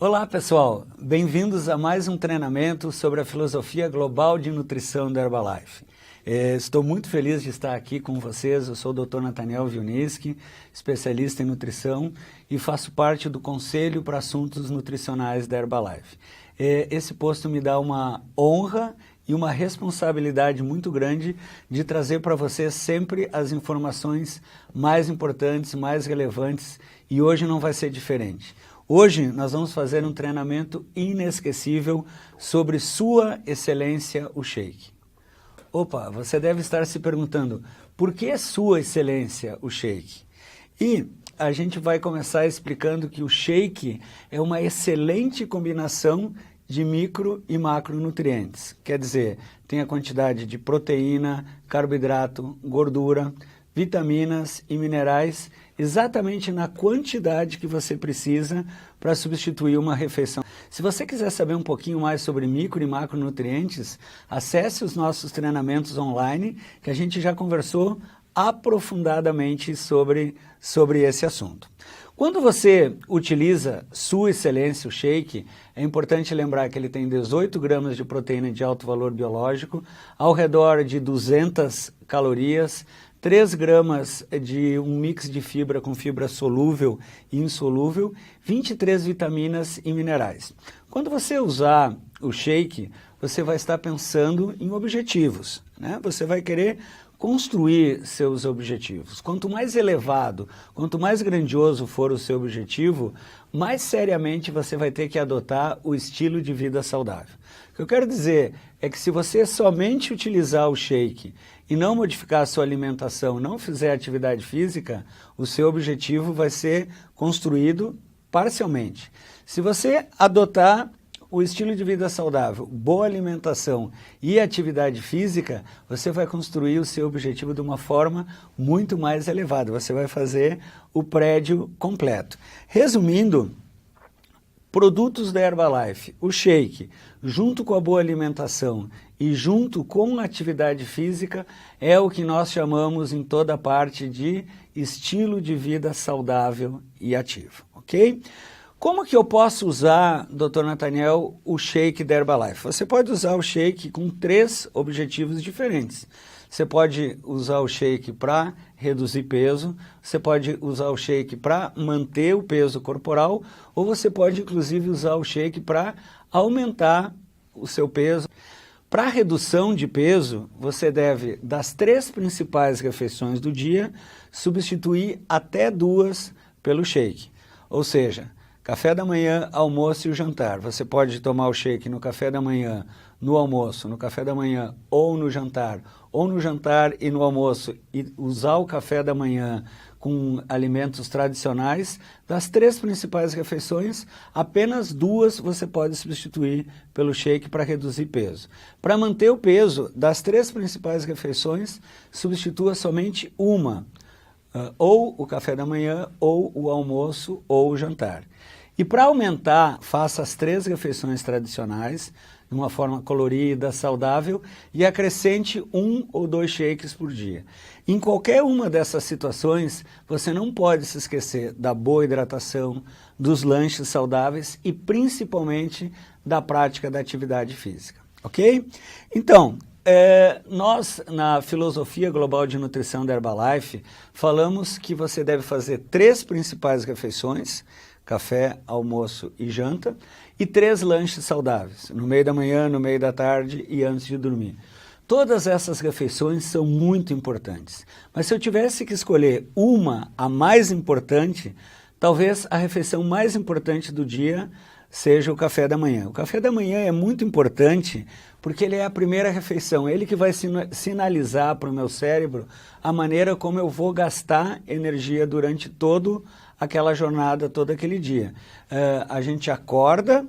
Olá pessoal, bem-vindos a mais um treinamento sobre a filosofia global de nutrição da Herbalife. Estou muito feliz de estar aqui com vocês. Eu sou o Dr. Nathaniel Wieniawski, especialista em nutrição e faço parte do Conselho para Assuntos Nutricionais da Herbalife. Esse posto me dá uma honra e uma responsabilidade muito grande de trazer para vocês sempre as informações mais importantes, mais relevantes, e hoje não vai ser diferente. Hoje nós vamos fazer um treinamento inesquecível sobre Sua Excelência o Shake. Opa, você deve estar se perguntando, por que Sua Excelência o Shake? E a gente vai começar explicando que o shake é uma excelente combinação de micro e macronutrientes. Quer dizer, tem a quantidade de proteína, carboidrato, gordura, vitaminas e minerais exatamente na quantidade que você precisa para substituir uma refeição. Se você quiser saber um pouquinho mais sobre micro e macronutrientes, acesse os nossos treinamentos online, que a gente já conversou aprofundadamente sobre esse assunto. Quando você utiliza Sua Excelência o Shake, é importante lembrar que ele tem 18 gramas de proteína de alto valor biológico, ao redor de 200 calorias, 3 gramas de um mix de fibra com fibra solúvel e insolúvel, 23 vitaminas e minerais. Quando você usar o shake, você vai estar pensando em objetivos, né? Você vai querer construir seus objetivos. Quanto mais elevado, quanto mais grandioso for o seu objetivo, mais seriamente você vai ter que adotar o estilo de vida saudável. O que eu quero dizer é que se você somente utilizar o shake e não modificar a sua alimentação, não fizer atividade física, o seu objetivo vai ser construído parcialmente. Se você adotar o estilo de vida saudável, boa alimentação e atividade física, você vai construir o seu objetivo de uma forma muito mais elevada. Você vai fazer o prédio completo. Resumindo, produtos da Herbalife, o shake, junto com a boa alimentação e junto com a atividade física, é o que nós chamamos em toda parte de estilo de vida saudável e ativo, ok? Como que eu posso usar, Dr. Nathaniel, o shake da Herbalife? Você pode usar o shake com 3 objetivos diferentes. Você pode usar o shake para reduzir peso, você pode usar o shake para manter o peso corporal, ou você pode inclusive usar o shake para aumentar o seu peso. Para redução de peso, você deve, das 3 principais refeições do dia, substituir até 2 pelo shake. Ou seja, café da manhã, almoço e o jantar. Você pode tomar o shake no café da manhã, no almoço, no café da manhã ou no jantar e no almoço, e usar o café da manhã com alimentos tradicionais. Das 3 principais refeições, apenas 2 você pode substituir pelo shake para reduzir peso. Para manter o peso, das 3 principais refeições, substitua somente uma, ou o café da manhã, ou o almoço, ou o jantar. E para aumentar, faça as 3 refeições tradicionais, de uma forma colorida, saudável, e acrescente 1 ou 2 shakes por dia. Em qualquer uma dessas situações, você não pode se esquecer da boa hidratação, dos lanches saudáveis e principalmente da prática da atividade física, ok? Então, nós, na filosofia global de nutrição da Herbalife, falamos que você deve fazer 3 principais refeições, café, almoço e janta, e 3 lanches saudáveis, no meio da manhã, no meio da tarde e antes de dormir. Todas essas refeições são muito importantes, mas se eu tivesse que escolher uma, a mais importante, talvez a refeição mais importante do dia seja o café da manhã. O café da manhã é muito importante porque ele é a primeira refeição, ele que vai sinalizar para o meu cérebro a maneira como eu vou gastar energia durante toda aquela jornada, todo aquele dia. A gente acorda,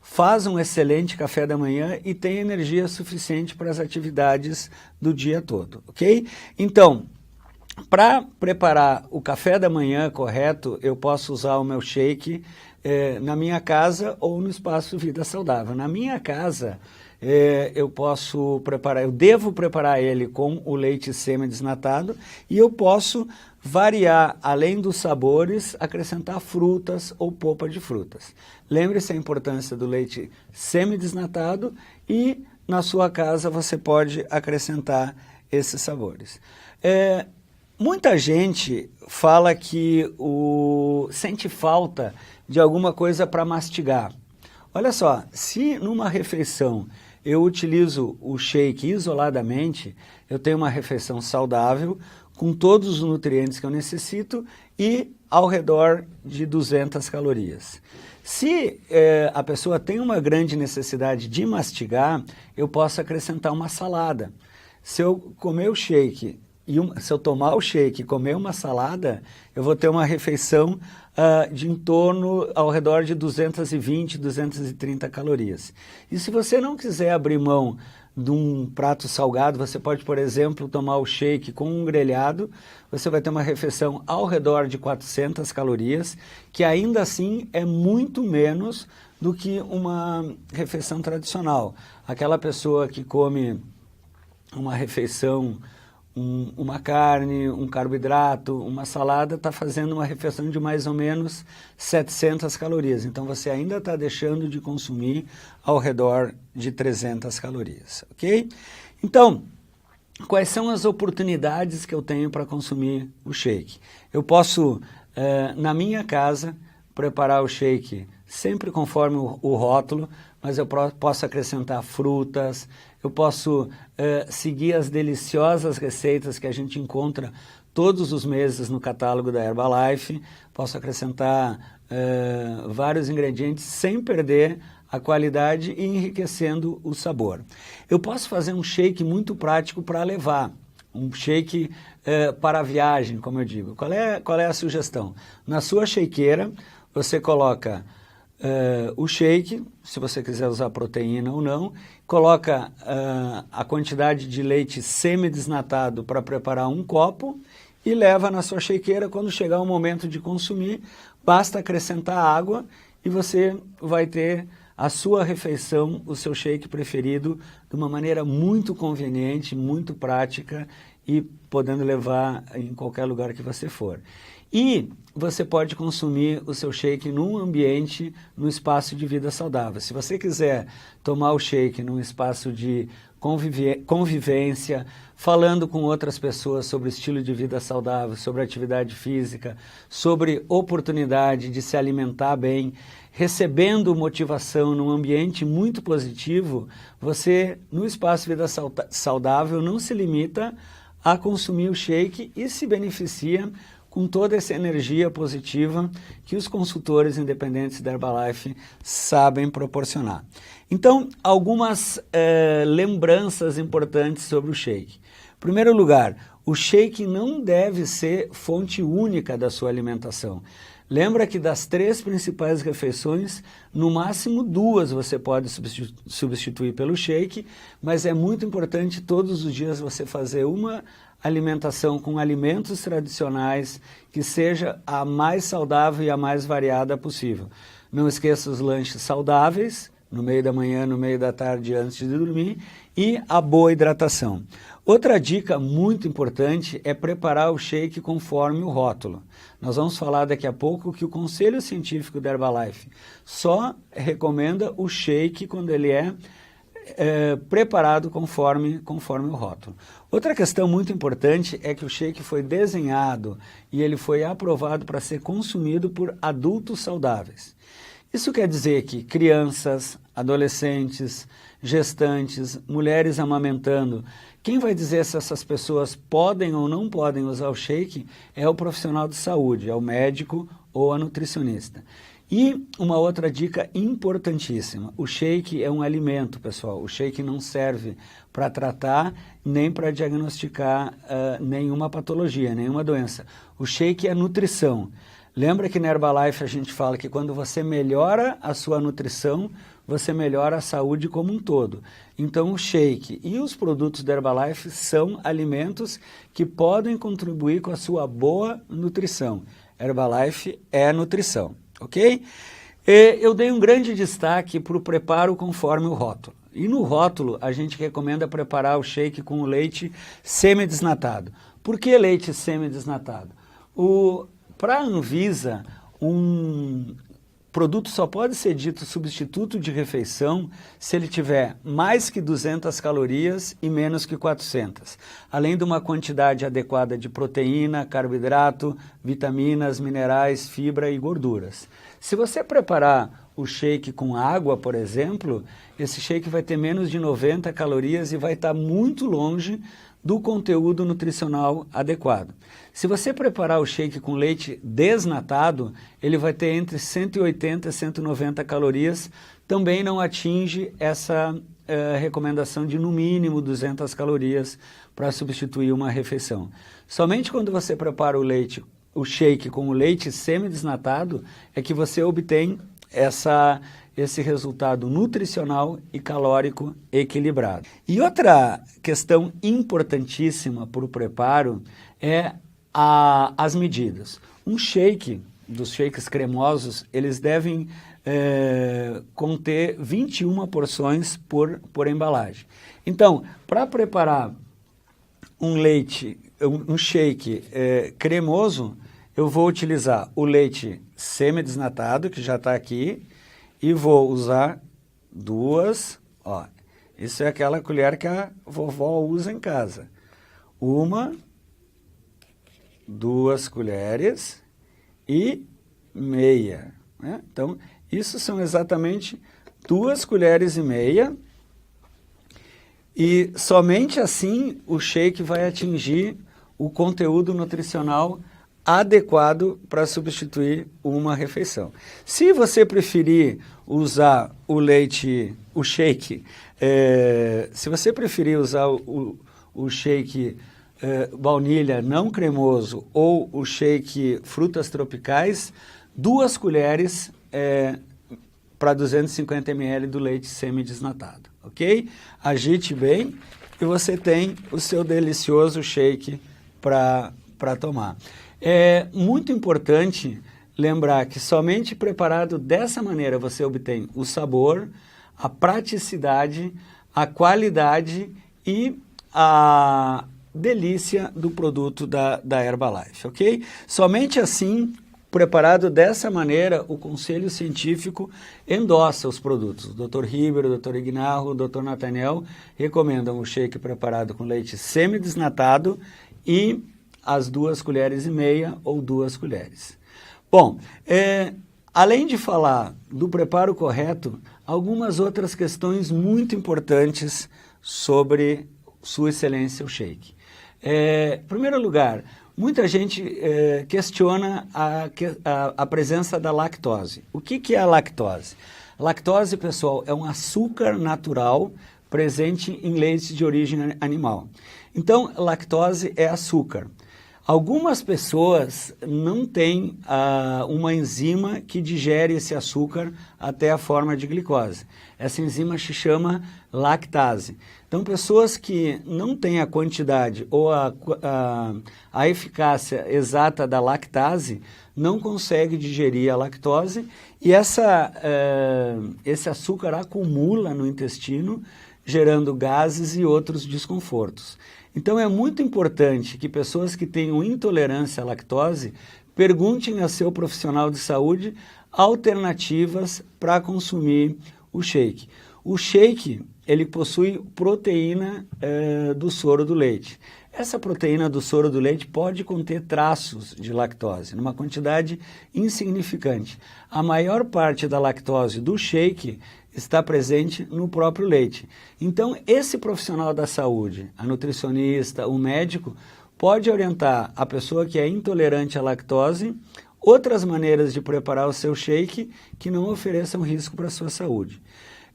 faz um excelente café da manhã e tem energia suficiente para as atividades do dia todo, ok? Então, para preparar o café da manhã correto, eu posso usar o meu shake na minha casa ou no espaço Vida Saudável. Na minha casa, eu posso preparar, eu devo preparar ele com o leite semi-desnatado e eu posso variar, além dos sabores, acrescentar frutas ou polpa de frutas. Lembre-se a importância do leite semi-desnatado e na sua casa você pode acrescentar esses sabores. Muita gente fala que sente falta de alguma coisa para mastigar. Olha só, se numa refeição eu utilizo o shake isoladamente, eu tenho uma refeição saudável, com todos os nutrientes que eu necessito e ao redor de 200 calorias. Se a pessoa tem uma grande necessidade de mastigar, eu posso acrescentar uma salada. Se eu comer o shake, se eu tomar o shake e comer uma salada, eu vou ter uma refeição de em torno ao redor de 220, 230 calorias. E se você não quiser abrir mão de um prato salgado, você pode, por exemplo, tomar o shake com um grelhado, você vai ter uma refeição ao redor de 400 calorias, que ainda assim é muito menos do que uma refeição tradicional. Aquela pessoa que come uma refeição, uma carne, um carboidrato, uma salada, está fazendo uma refeição de mais ou menos 700 calorias. Então, você ainda está deixando de consumir ao redor de 300 calorias, ok? Então, quais são as oportunidades que eu tenho para consumir o shake? Eu posso, na minha casa, preparar o shake sempre conforme o rótulo, mas eu posso acrescentar frutas, eu posso seguir as deliciosas receitas que a gente encontra todos os meses no catálogo da Herbalife, posso acrescentar vários ingredientes sem perder a qualidade e enriquecendo o sabor. Eu posso fazer um shake muito prático para levar, um shake para a viagem, como eu digo. Qual é a sugestão? Na sua shakeira, você coloca o shake, se você quiser usar proteína ou não, coloca a quantidade de leite semi-desnatado para preparar um copo e leva na sua shakeira. Quando chegar o momento de consumir, basta acrescentar água e você vai ter a sua refeição, o seu shake preferido, de uma maneira muito conveniente, muito prática e podendo levar em qualquer lugar que você for. E você pode consumir o seu shake num ambiente, num espaço de vida saudável. Se você quiser tomar o shake num espaço de convivência, falando com outras pessoas sobre estilo de vida saudável, sobre atividade física, sobre oportunidade de se alimentar bem, recebendo motivação num ambiente muito positivo, você, no espaço de vida saudável, não se limita a consumir o shake e se beneficia com toda essa energia positiva que os consultores independentes da Herbalife sabem proporcionar. Então, algumas lembranças importantes sobre o shake. Em primeiro lugar, o shake não deve ser fonte única da sua alimentação. Lembra que das 3 principais refeições, no máximo 2 você pode substituir pelo shake, mas é muito importante todos os dias você fazer uma alimentação com alimentos tradicionais que seja a mais saudável e a mais variada possível. Não esqueça os lanches saudáveis, no meio da manhã, no meio da tarde, antes de dormir, e a boa hidratação. Outra dica muito importante é preparar o shake conforme o rótulo. Nós vamos falar daqui a pouco que o Conselho Científico da Herbalife só recomenda o shake quando ele é preparado conforme o rótulo. Outra questão muito importante é que o shake foi desenhado e ele foi aprovado para ser consumido por adultos saudáveis. Isso quer dizer que crianças, adolescentes, gestantes, mulheres amamentando, quem vai dizer se essas pessoas podem ou não podem usar o shake é o profissional de saúde, é o médico ou a nutricionista. E uma outra dica importantíssima, o shake é um alimento, pessoal. O shake não serve para tratar nem para diagnosticar nenhuma patologia, nenhuma doença. O shake é nutrição. Lembra que na Herbalife a gente fala que quando você melhora a sua nutrição, você melhora a saúde como um todo. Então o shake e os produtos da Herbalife são alimentos que podem contribuir com a sua boa nutrição. Herbalife é nutrição. Ok? Eu dei um grande destaque para o preparo conforme o rótulo. E no rótulo, a gente recomenda preparar o shake com o leite semidesnatado. Por que leite semidesnatado? Para a Anvisa, um produto só pode ser dito substituto de refeição se ele tiver mais que 200 calorias e menos que 400, além de uma quantidade adequada de proteína, carboidrato, vitaminas, minerais, fibra e gorduras. Se você preparar o shake com água, por exemplo, esse shake vai ter menos de 90 calorias e vai estar muito longe do conteúdo nutricional adequado. Se você preparar o shake com leite desnatado, ele vai ter entre 180 e 190 calorias, também não atinge essa recomendação de no mínimo 200 calorias para substituir uma refeição. Somente quando você prepara o shake com o leite semidesnatado é que você obtém esse resultado nutricional e calórico equilibrado. E outra questão importantíssima para o preparo é as medidas. Um shake, dos shakes cremosos, eles devem conter 21 porções por embalagem. Então, para preparar um shake cremoso, eu vou utilizar o leite semidesnatado, que já está aqui, e vou usar duas, ó, isso é aquela colher que a vovó usa em casa. 1, 2 colheres e meia, né? Então, isso são exatamente 2 colheres e meia, e somente assim o shake vai atingir o conteúdo nutricional adequado para substituir uma refeição. Se você preferir usar o shake, se você preferir usar o shake baunilha não cremoso ou o shake frutas tropicais, 2 colheres para 250 ml do leite semidesnatado, ok? Agite bem e você tem o seu delicioso shake para tomar. É muito importante lembrar que somente preparado dessa maneira você obtém o sabor, a praticidade, a qualidade e a delícia do produto da Herbalife, ok? Somente assim, preparado dessa maneira, o Conselho Científico endossa os produtos. O Dr. Ribeiro, o Dr. Ignarro, o Dr. Nathaniel recomendam o shake preparado com leite semidesnatado e as 2 colheres e meia ou 2 colheres. Bom, além de falar do preparo correto, algumas outras questões muito importantes sobre Sua Excelência o Shake. Em primeiro lugar, muita gente questiona a presença da lactose. O que é a lactose? A lactose, pessoal, é um açúcar natural presente em leite de origem animal. Então, lactose é açúcar. Algumas pessoas não têm uma enzima que digere esse açúcar até a forma de glicose. Essa enzima se chama lactase. Então, pessoas que não têm a quantidade ou a eficácia exata da lactase não conseguem digerir a lactose e esse açúcar acumula no intestino, gerando gases e outros desconfortos. Então é muito importante que pessoas que tenham intolerância à lactose perguntem a seu profissional de saúde alternativas para consumir o shake. O shake, ele possui proteína do soro do leite. Essa proteína do soro do leite pode conter traços de lactose, numa quantidade insignificante. A maior parte da lactose do shake está presente no próprio leite. Então, esse profissional da saúde, a nutricionista, o médico, pode orientar a pessoa que é intolerante à lactose outras maneiras de preparar o seu shake que não ofereçam risco para a sua saúde.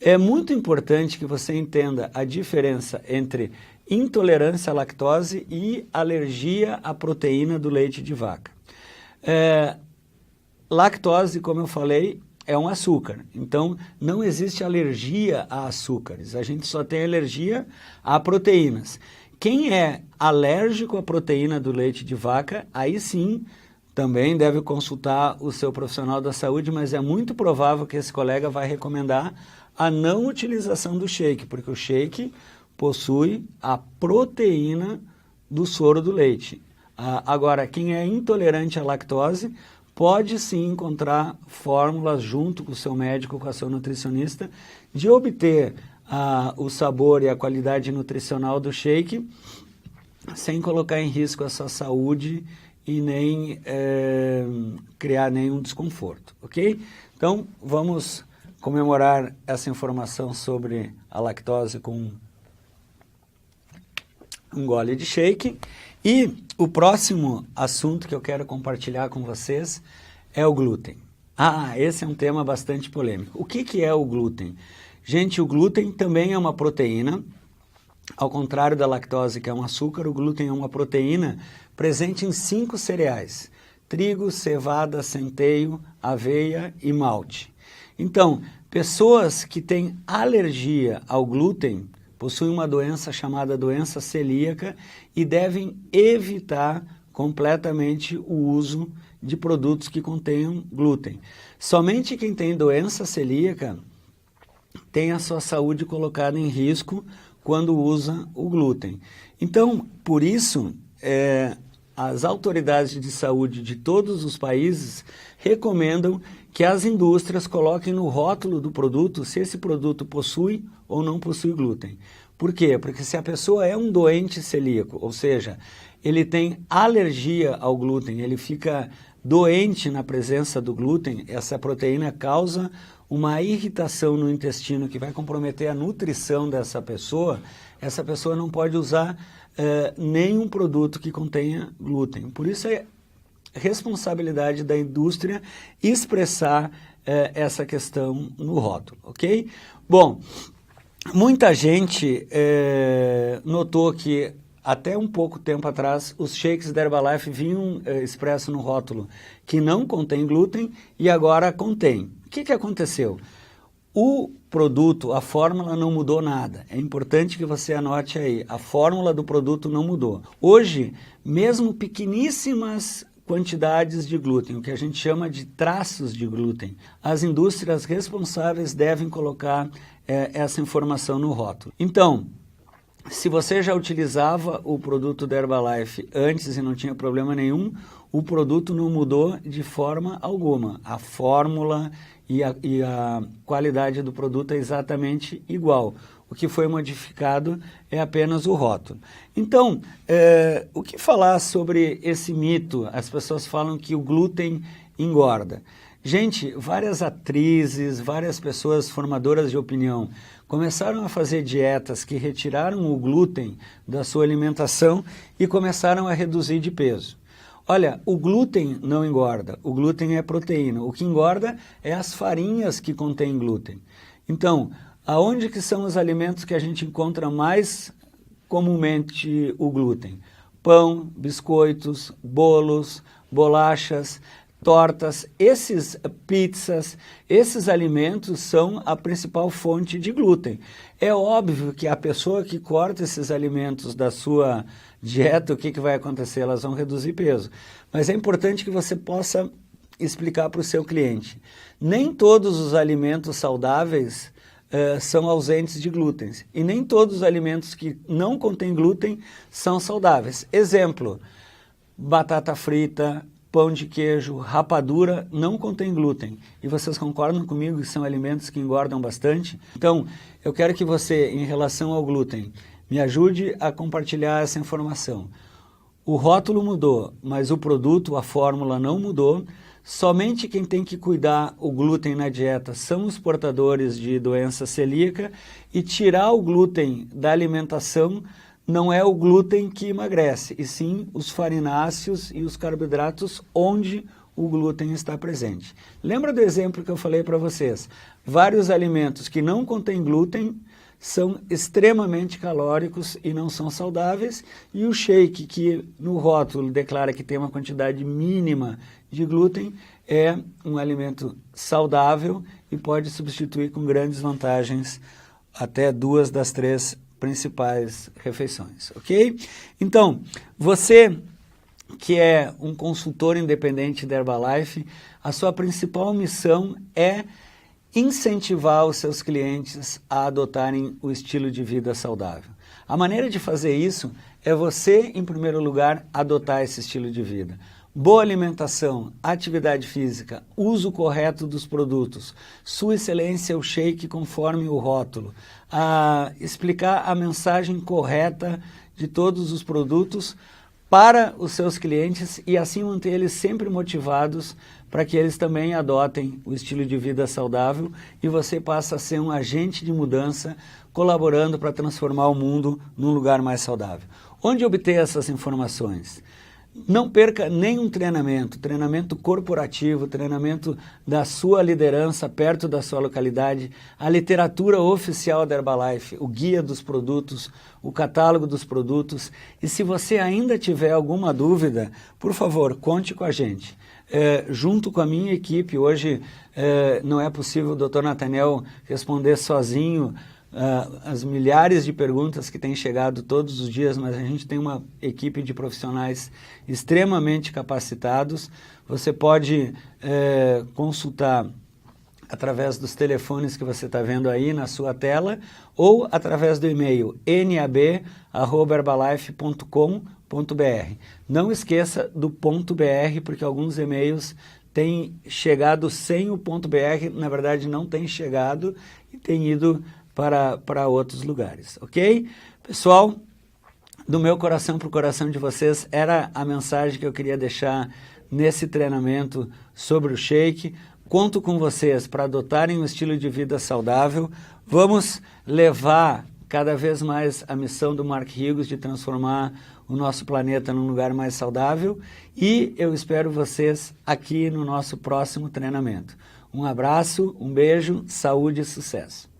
É muito importante que você entenda a diferença entre intolerância à lactose e alergia à proteína do leite de vaca. Lactose, como eu falei, é um açúcar, então não existe alergia a açúcares, a gente só tem alergia a proteínas. Quem é alérgico à proteína do leite de vaca, aí sim também deve consultar o seu profissional da saúde, mas é muito provável que esse colega vai recomendar a não utilização do shake, porque o shake possui a proteína do soro do leite. Agora, quem é intolerante à lactose pode sim encontrar fórmulas junto com o seu médico, com a sua nutricionista, de obter o sabor e a qualidade nutricional do shake sem colocar em risco a sua saúde e nem criar nenhum desconforto, ok? Então, vamos comemorar essa informação sobre a lactose com um gole de shake. E o próximo assunto que eu quero compartilhar com vocês é o glúten. Esse é um tema bastante polêmico. O que é o glúten? Gente, o glúten também é uma proteína. Ao contrário da lactose, que é um açúcar, o glúten é uma proteína presente em 5 cereais: trigo, cevada, centeio, aveia e malte. Então, pessoas que têm alergia ao glúten possuem uma doença chamada doença celíaca e devem evitar completamente o uso de produtos que contenham glúten. Somente quem tem doença celíaca tem a sua saúde colocada em risco quando usa o glúten. Então, por isso, as autoridades de saúde de todos os países recomendam que as indústrias coloquem no rótulo do produto se esse produto possui ou não possui glúten. Por quê? Porque se a pessoa é um doente celíaco, ou seja, ele tem alergia ao glúten, ele fica doente na presença do glúten, essa proteína causa uma irritação no intestino que vai comprometer a nutrição dessa pessoa, essa pessoa não pode usar nenhum produto que contenha glúten. Por isso é responsabilidade da indústria expressar essa questão no rótulo, ok? Bom, muita gente notou que até um pouco tempo atrás os shakes da Herbalife vinham expresso no rótulo que não contém glúten e agora contém. O que aconteceu? O produto, a fórmula não mudou nada. É importante que você anote aí, a fórmula do produto não mudou. Hoje, mesmo pequeníssimas quantidades de glúten, o que a gente chama de traços de glúten, as indústrias responsáveis devem colocar essa informação no rótulo. Então, se você já utilizava o produto da Herbalife antes e não tinha problema nenhum, o produto não mudou de forma alguma. A fórmula e a qualidade do produto é exatamente igual. O que foi modificado é apenas o rótulo. Então, o que falar sobre esse mito? As pessoas falam que o glúten engorda. Gente, várias atrizes, várias pessoas formadoras de opinião começaram a fazer dietas que retiraram o glúten da sua alimentação e começaram a reduzir de peso. Olha, o glúten não engorda, o glúten é proteína. O que engorda é as farinhas que contêm glúten. Então, aonde que são os alimentos que a gente encontra mais comumente o glúten? Pão, biscoitos, bolos, bolachas, tortas, pizzas, esses alimentos são a principal fonte de glúten. É óbvio que a pessoa que corta esses alimentos da sua dieta, o que vai acontecer? Elas vão reduzir peso. Mas é importante que você possa explicar para o seu cliente. Nem todos os alimentos saudáveis são ausentes de glúten. E nem todos os alimentos que não contêm glúten são saudáveis. Exemplo, batata frita, pão de queijo, rapadura não contém glúten. E vocês concordam comigo que são alimentos que engordam bastante? Então, eu quero que você, em relação ao glúten, me ajude a compartilhar essa informação. O rótulo mudou, mas o produto, a fórmula não mudou. Somente quem tem que cuidar o glúten na dieta são os portadores de doença celíaca e tirar o glúten da alimentação não é o glúten que emagrece, e sim os farináceos e os carboidratos onde o glúten está presente. Lembra do exemplo que eu falei para vocês? Vários alimentos que não contêm glúten são extremamente calóricos e não são saudáveis, e o shake, que no rótulo declara que tem uma quantidade mínima de glúten, é um alimento saudável e pode substituir com grandes vantagens até 2 das 3 principais refeições, ok? Então, você que é um consultor independente da Herbalife, a sua principal missão é incentivar os seus clientes a adotarem o estilo de vida saudável. A maneira de fazer isso é você, em primeiro lugar, adotar esse estilo de vida. Boa alimentação, atividade física, uso correto dos produtos, Sua Excelência o shake conforme o rótulo, explicar a mensagem correta de todos os produtos para os seus clientes e assim manter eles sempre motivados para que eles também adotem o estilo de vida saudável e você passa a ser um agente de mudança colaborando para transformar o mundo num lugar mais saudável. Onde obter essas informações? Não perca nenhum treinamento corporativo, treinamento da sua liderança perto da sua localidade, a literatura oficial da Herbalife, o guia dos produtos, o catálogo dos produtos. E se você ainda tiver alguma dúvida, por favor, conte com a gente. Junto com a minha equipe, hoje não é possível o Dr. Nathaniel responder sozinho as milhares de perguntas que têm chegado todos os dias, mas a gente tem uma equipe de profissionais extremamente capacitados. Você pode consultar através dos telefones que você está vendo aí na sua tela ou através do e-mail nab@herbalife.com.br. Não esqueça do .br, porque alguns e-mails têm chegado sem o .br, na verdade não têm chegado e têm ido para outros lugares, ok? Pessoal, do meu coração para o coração de vocês, era a mensagem que eu queria deixar nesse treinamento sobre o shake. Conto com vocês para adotarem um estilo de vida saudável. Vamos levar cada vez mais a missão do Mark Hughes de transformar o nosso planeta num lugar mais saudável e eu espero vocês aqui no nosso próximo treinamento. Um abraço, um beijo, saúde e sucesso.